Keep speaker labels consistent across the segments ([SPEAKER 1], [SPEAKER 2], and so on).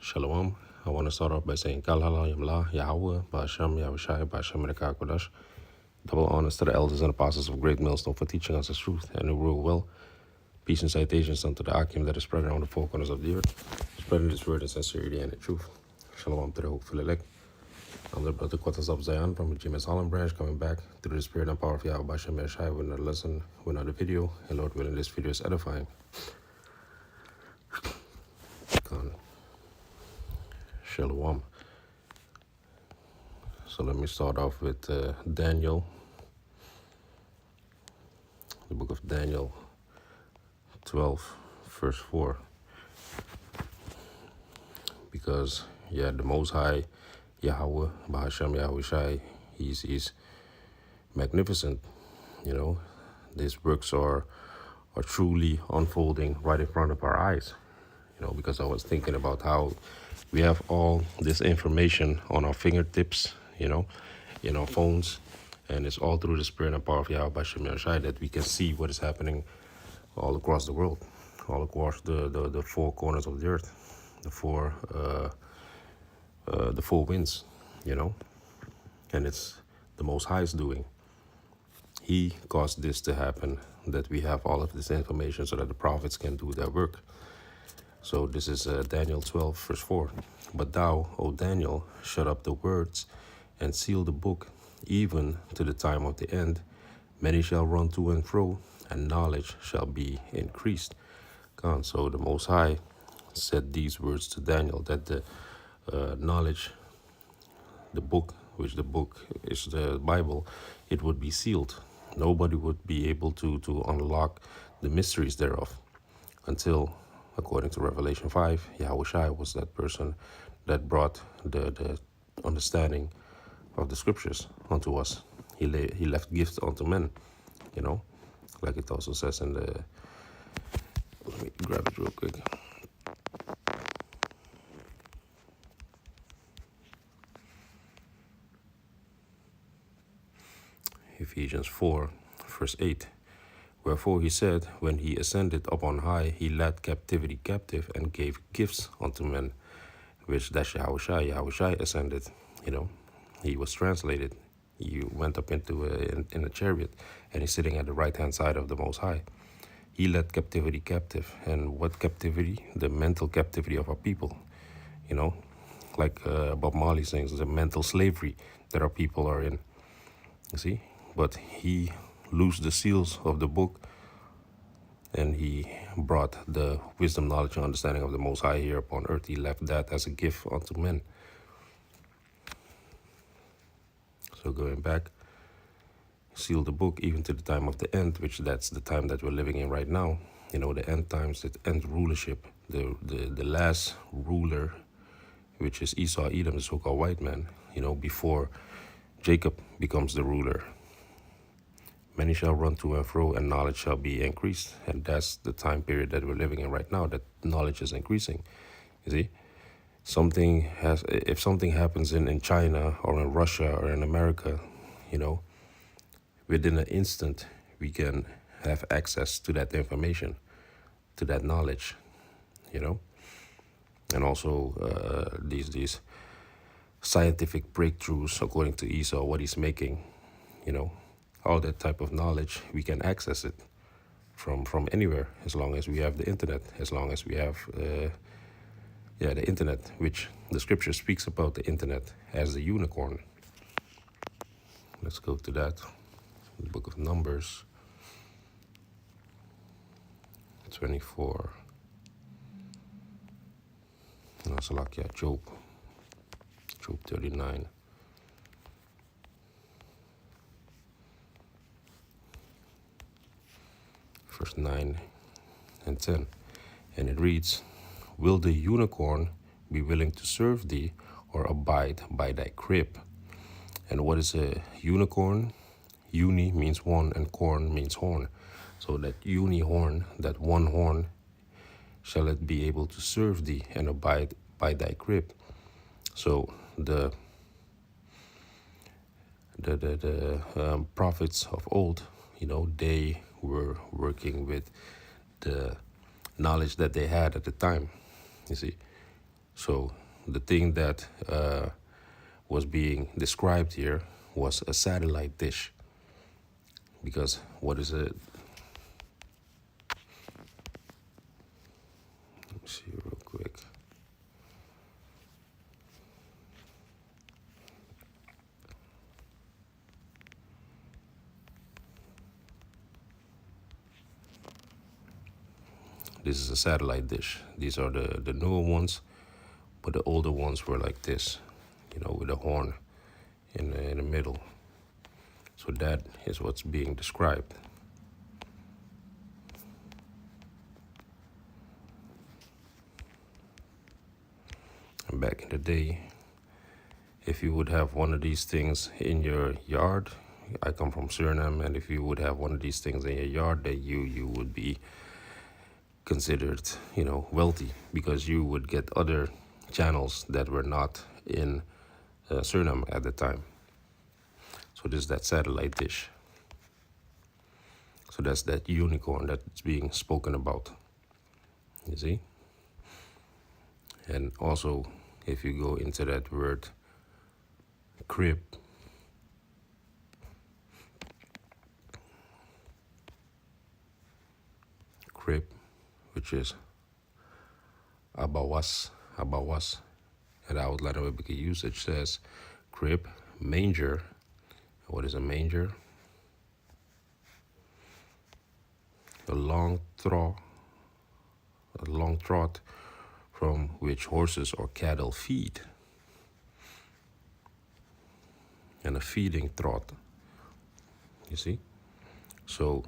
[SPEAKER 1] Shalom. I want to start off by saying Kal Halal Yamla, Yahweh, Ba'ashem, Yahushai, Ba'ashem, Rekah Kodash. Double honors to the elders and apostles of Great Millstone for teaching us the truth and the rule well. Peace and citations unto the Akim that is spread around the four corners of the earth, spreading this word in sincerity and in truth. Shalom to the hopeful elect. I'm the brother Quarters of Zion from the James Holland branch, coming back through the spirit and power of Yahweh Ba'ashem Yahushai with another lesson, with another video. And Lord willing, this video is edifying. Shalom. So let me start off with Daniel, the book of Daniel 12, verse 4. Because, the Most High, Yahweh, Bahashem, Yahushai, he's magnificent. These works are truly unfolding right in front of our eyes. Because I was thinking about how we have all this information on our fingertips, in our phones, and it's all through the spirit and power of Yahweh B'Shem Yahushai that we can see what is happening all across the world, all across the four corners of the earth, the four winds, and it's the Most High's doing. He caused this to happen, that we have all of this information so that the prophets can do their work. So this is Daniel 12, verse 4. But thou, O Daniel, shut up the words and seal the book, even to the time of the end. Many shall run to and fro, and knowledge shall be increased. God, so the Most High said these words to Daniel, that the knowledge, the book, which the book is the Bible, it would be sealed. Nobody would be able to unlock the mysteries thereof until, according to Revelation 5, Yahushua was that person that brought the understanding of the scriptures unto us. He left gifts unto men, like it also says in the, let me grab it real quick. Ephesians 4, verse 8. Wherefore he said, when he ascended up on high, he led captivity captive and gave gifts unto men, which that's Yahushai ascended. He was translated. He went up into in a chariot, and he's sitting at the right hand side of the Most High. He led captivity captive. And what captivity? The mental captivity of our people. Like Bob Marley sings, the mental slavery that our people are in. You see? But he loosed the seals of the book, and he brought the wisdom, knowledge, and understanding of the Most High here upon earth. He left that as a gift unto men. So going back, seal the book even to the time of the end, which that's the time that we're living in right now. The end times, the end rulership, the last ruler, which is Esau, Edom, the so-called white man, before Jacob becomes the ruler. Many shall run to and fro, and knowledge shall be increased. And that's the time period that we're living in right now, that knowledge is increasing. You see, if something happens in China or in Russia or in America, within an instant, we can have access to that information, to that knowledge, and also these scientific breakthroughs, according to Esau, what he's making, all that type of knowledge, we can access it from anywhere, as long as we have the internet, as long as we have the internet, which the scripture speaks about the internet as the unicorn. Let's go to that. The book of Numbers 24. No, Job 39. Verse 9 and 10. And it reads, will the unicorn be willing to serve thee, or abide by thy crib? And what is a unicorn? Uni means one, and corn means horn. So that unicorn, that one horn, shall it be able to serve thee and abide by thy crib. So the prophets of old, they were working with the knowledge that they had at the time, you see. So the thing that was being described here was a satellite dish. Because what is it? Let me see real quick. This is a satellite dish. These are the newer ones, but the older ones were like this, with a horn in the middle. So that is what's being described. And back in the day, if you would have one of these things in your yard, I come from Suriname, and if you would have one of these things in your yard, then you would be considered, wealthy, because you would get other channels that were not in Suriname at the time. So this is that satellite dish. So that's that unicorn that's being spoken about. You see? And also, if you go into that word crib, which is abawas, and the outline of biblical usage says crib, manger. What is a manger? A long trot from which horses or cattle feed. And a feeding trot. You see? So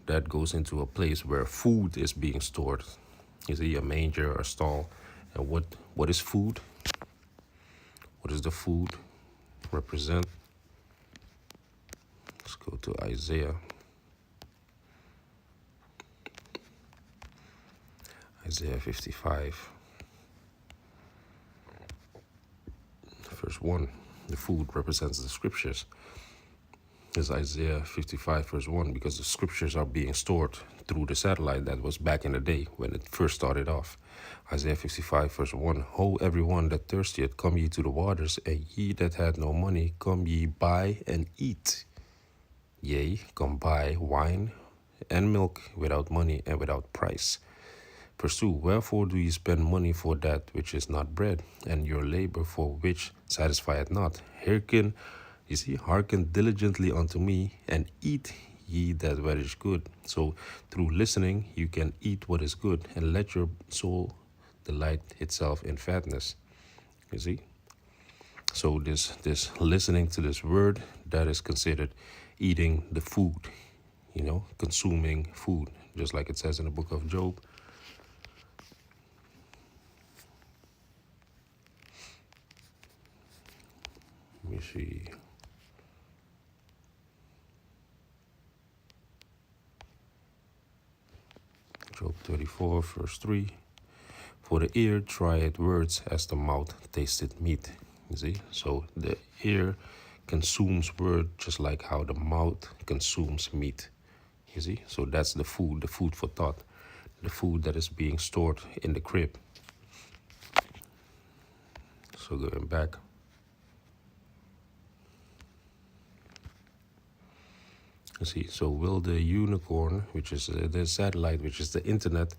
[SPEAKER 1] that goes into a place where food is being stored. You see, a manger, a stall. And what is food? What does the food represent? Let's go to Isaiah. Isaiah 55, verse 1. The food represents the scriptures. It's Isaiah 55, verse 1, because the scriptures are being stored through the satellite that was back in the day when it first started off. Isaiah 55, verse 1. Ho, everyone that thirsteth, come ye to the waters, and ye that had no money, come ye buy and eat. Yea, come buy wine and milk without money and without price. Verse 2, wherefore do ye spend money for that which is not bread, and your labor for which satisfieth not? Hearken, hearken diligently unto me, and eat ye that which is good. So through listening, you can eat what is good, and let your soul delight itself in fatness. You see? So this listening to this word, that is considered eating the food, consuming food, just like it says in the book of Job. Let me see. Job 34, verse 3. For the ear trieth words as the mouth tasted meat. You see? So the ear consumes word just like how the mouth consumes meat. You see? So that's the food for thought. The food that is being stored in the crib. So going back. You see, so will the unicorn, which is the satellite, which is the internet,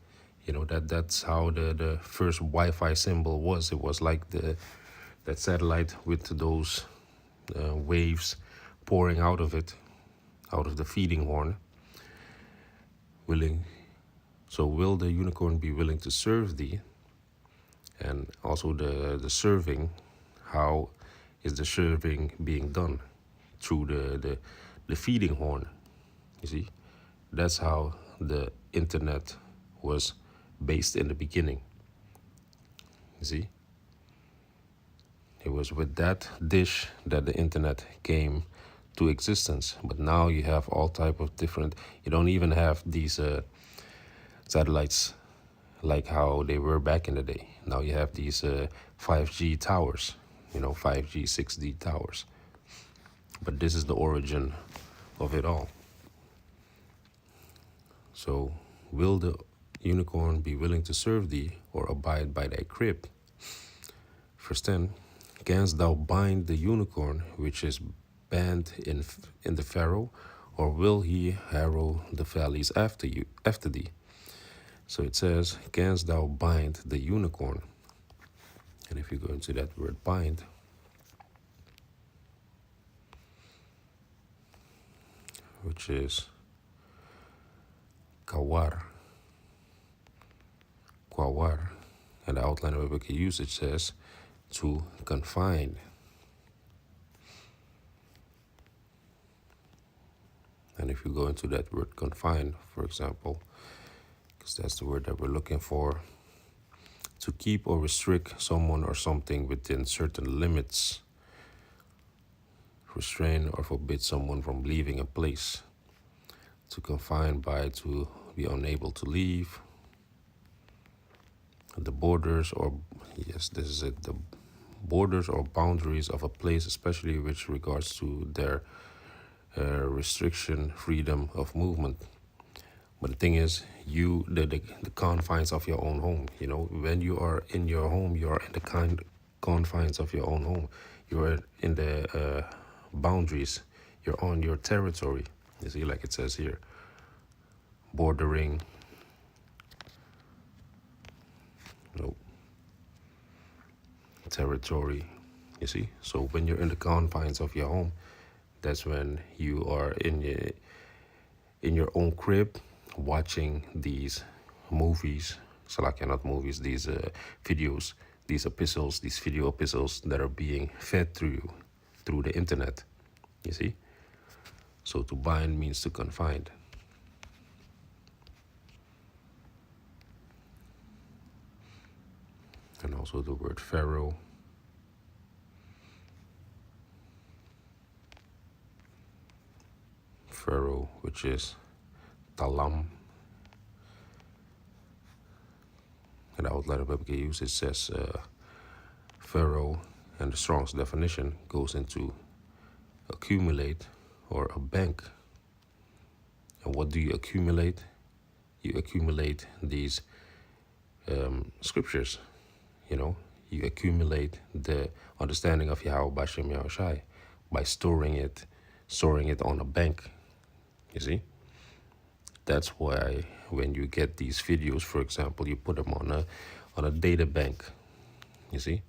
[SPEAKER 1] that's how the first Wi-Fi symbol was. It was like that satellite with those waves pouring out of it, out of the feeding horn. So will the unicorn be willing to serve thee? And also the serving, how is the serving being done? Through the feeding horn. You see, that's how the internet was based in the beginning. You see, it was with that dish that the internet came to existence. But now you have all type of different. You don't even have these satellites like how they were back in the day. Now you have these 5G towers, 5G, 6D towers. But this is the origin of it all. So, will the unicorn be willing to serve thee or abide by thy crib? Verse 10, canst thou bind the unicorn which is banned in the Pharaoh, or will he harrow the valleys after thee? So it says, canst thou bind the unicorn? And if you go into that word bind, which is kawar, quawar, and the outline of biblical usage says to confine. And if you go into that word confine, for example, because that's the word that we're looking for, to keep or restrict someone or something within certain limits, restrain or forbid someone from leaving a place, to confine by to be unable to leave, the borders or, yes, this is it, the borders or boundaries of a place, especially with regards to their restriction, freedom of movement. But the thing is, the confines of your own home, when you are in your home, you are in the confines of your own home. You are in the boundaries. You're on your territory. You see, like it says here, bordering. Territory. You see, so when you're in the confines of your home, that's when you are in your own crib, watching these movies, not movies, these videos, these epistles, these video epistles that are being fed through you, through the internet. You see? So to bind means to confine. And also the word Pharaoh. Pharaoh, which is Talam. And the outline of biblical usage says Pharaoh, and the Strong's definition goes into accumulate or a bank. And what do you accumulate? You accumulate these scriptures. You accumulate the understanding of Yahweh Bashem Yahushai by storing it on a bank. You see? That's why when you get these videos, for example, you put them on a data bank. You see?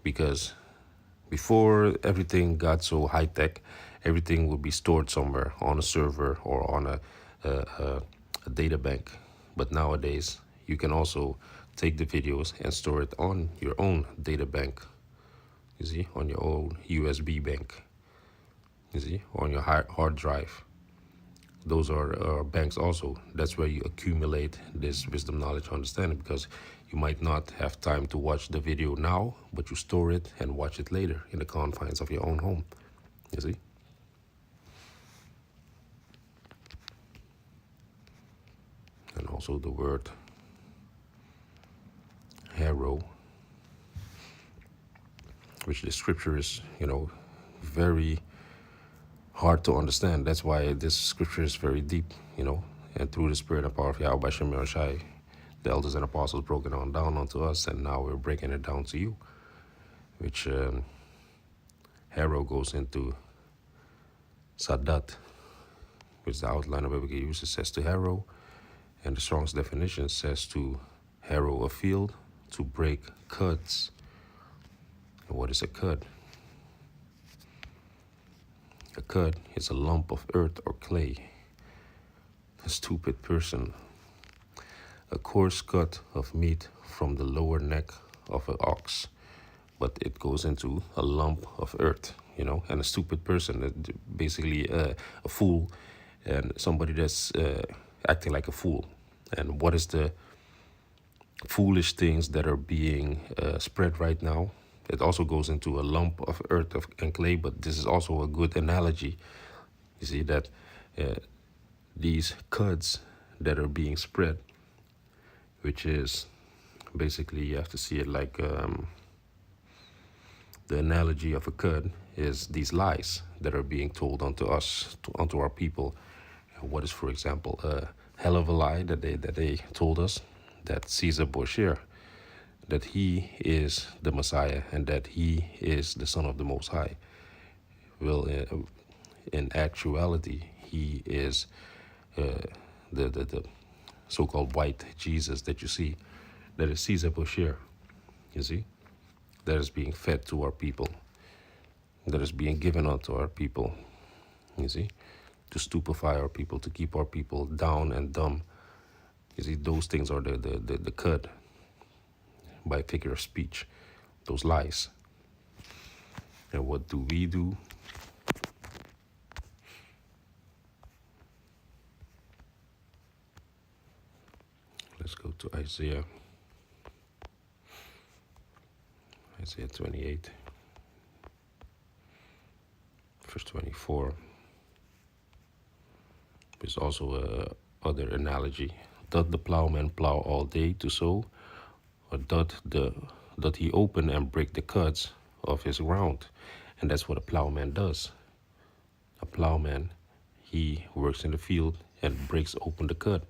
[SPEAKER 1] Because before everything got so high tech, everything would be stored somewhere on a server or on a data bank. But nowadays, you can also take the videos and store it on your own data bank. You see, on your own USB bank. You see, on your hard drive. Those are banks also. That's where you accumulate this wisdom, knowledge, understanding, because you might not have time to watch the video now, but you store it and watch it later in the confines of your own home. You see? And also the word harrow, which the scripture is, very hard to understand. That's why this scripture is very deep, and through the spirit and power of Yahweh Bashem Yahushai, the elders and apostles broke it on down unto us, and now we're breaking it down to you, which harrow goes into sadat, which the outline of biblical usage says to harrow, and the Strong's definition says to harrow a field, to break cuds. And what is a cud? A cud is a lump of earth or clay. A stupid person. A coarse cut of meat from the lower neck of an ox, but it goes into a lump of earth, and a stupid person, basically a fool, and somebody that's acting like a fool. And what is the foolish things that are being spread right now? It also goes into a lump of earth and clay, but this is also a good analogy. You see that these cuds that are being spread, which is basically, you have to see it like the analogy of a cud is these lies that are being told unto us, unto our people. What is, for example, a hell of a lie that they told us, that Caesar Borgia that he is the Messiah and that he is the Son of the Most High. Well, in actuality, he is the so-called white Jesus that you see, that is Caesar Borgia, you see, that is being fed to our people, that is being given unto our people, you see, to stupefy our people, to keep our people down and dumb. You see, those things are the cut by figure of speech, those lies. And what do we do? Let's go to Isaiah 28, verse 24. There's also a other analogy. Doth the plowman plow all day to sow, or doth he open and break the cuts of his ground? And that's what a plowman does. A plowman, he works in the field and breaks open the cut.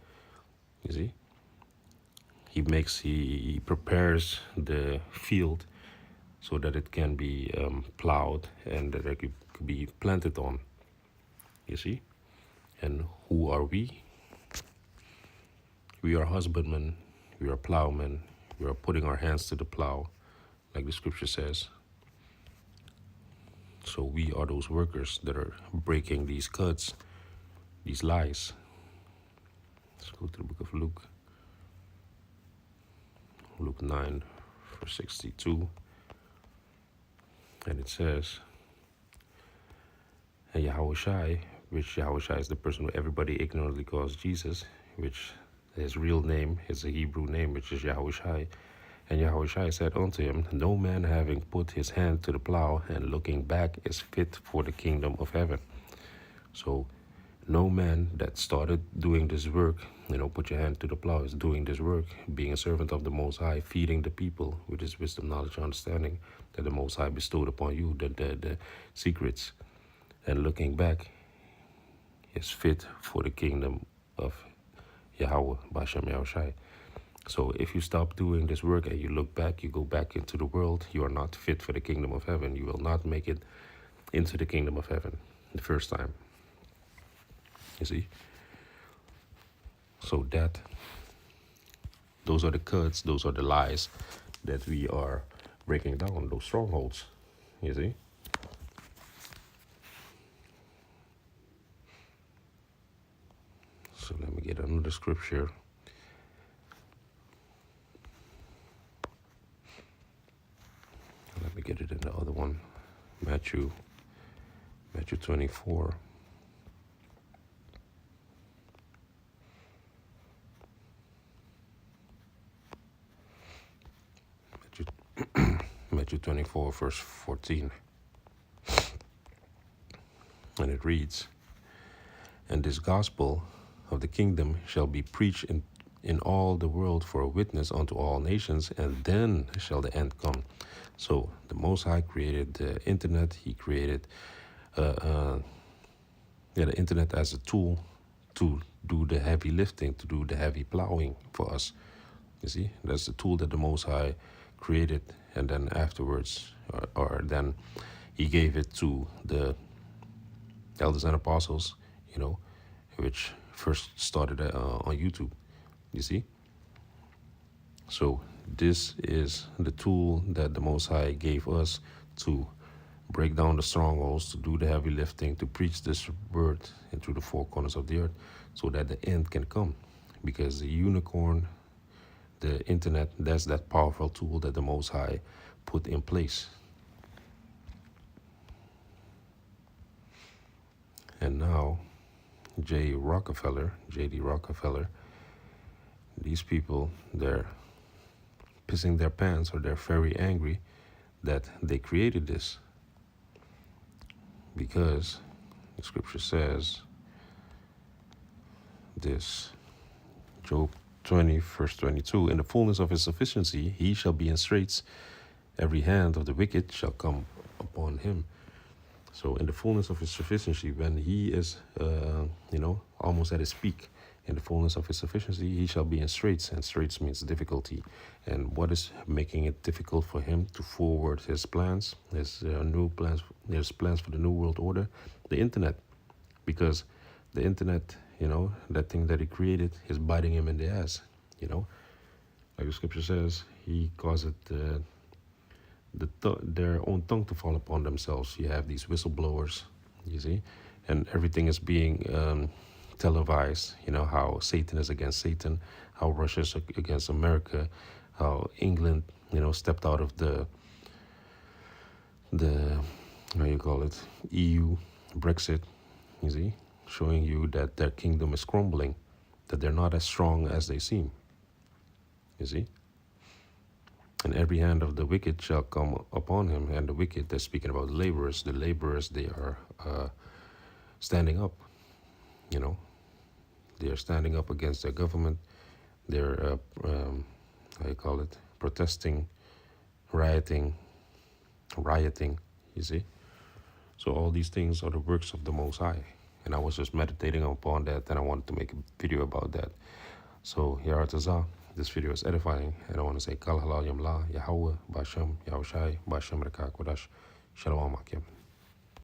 [SPEAKER 1] You see, he prepares the field so that it can be plowed and that it could be planted on. You see, and who are we? We are husbandmen, we are plowmen, we are putting our hands to the plow, like the scripture says. So we are those workers that are breaking these cuts, these lies. Let's go to the book of Luke. Luke 9, verse 62. And it says, and Yahushai, which Yahushai is the person who everybody ignorantly calls Jesus, which his real name is a Hebrew name, which is Yahushai. And Yahushai said unto him, no man having put his hand to the plow and looking back is fit for the kingdom of heaven. So no man that started doing this work, put your hand to the plow, is doing this work, being a servant of the Most High, feeding the people with his wisdom, knowledge, and understanding that the Most High bestowed upon you, the secrets, and looking back is fit for the kingdom of Yahweh, Bashem Yahushai. So if you stop doing this work and you look back, you go back into the world, you are not fit for the kingdom of heaven. You will not make it into the kingdom of heaven the first time. You see? So those are the cuts, those are the lies that we are breaking down, those strongholds. You see? So let me get another scripture. Let me get it in the other one. Matthew 24. Matthew 24, verse 14. And it reads, and this gospel of the kingdom shall be preached in all the world for a witness unto all nations, and then shall the end come. So the Most High created the internet. He created the internet as a tool to do the heavy lifting, to do the heavy plowing for us. You see, that's the tool that the Most High created, and then afterwards, or then he gave it to the elders and apostles, which first started on YouTube, you see? So this is the tool that the Most High gave us to break down the strongholds, to do the heavy lifting, to preach this word into the four corners of the earth so that the end can come. Because the unicorn, the internet, that's that powerful tool that the Most High put in place. And now, J.D. Rockefeller, these people, they're pissing their pants, or they're very angry that they created this. Because the scripture says this, Job 20, verse 22, in the fullness of his sufficiency, he shall be in straits. Every hand of the wicked shall come upon him. So in the fullness of his sufficiency, when he is, almost at his peak, In the fullness of his sufficiency, he shall be in straits, and straits means difficulty. And what is making it difficult for him to forward his plans, his new plans, his plans for the new world order? The internet, because the internet, that thing that he created is biting him in the ass. Like the scripture says, he caused their own tongue to fall upon themselves. You have these whistleblowers, you see, and everything is being televised. How Satan is against Satan, how Russia is against America, how England, stepped out of the how you call it, EU, Brexit, you see, showing you that their kingdom is crumbling, that they're not as strong as they seem, you see. And every hand of the wicked shall come upon him. And the wicked, they're speaking about laborers. The laborers, they are standing up, They are standing up against their government. They're, how you call it, protesting, rioting, you see. So all these things are the works of the Most High. And I was just meditating upon that, and I wanted to make a video about that. So, Yaratazah, this video is edifying, and I want to say, Kal Halal Yamla, Yahweh, Bashem, Yahushai, Bashem Rekak Wadash, Shalom Akim.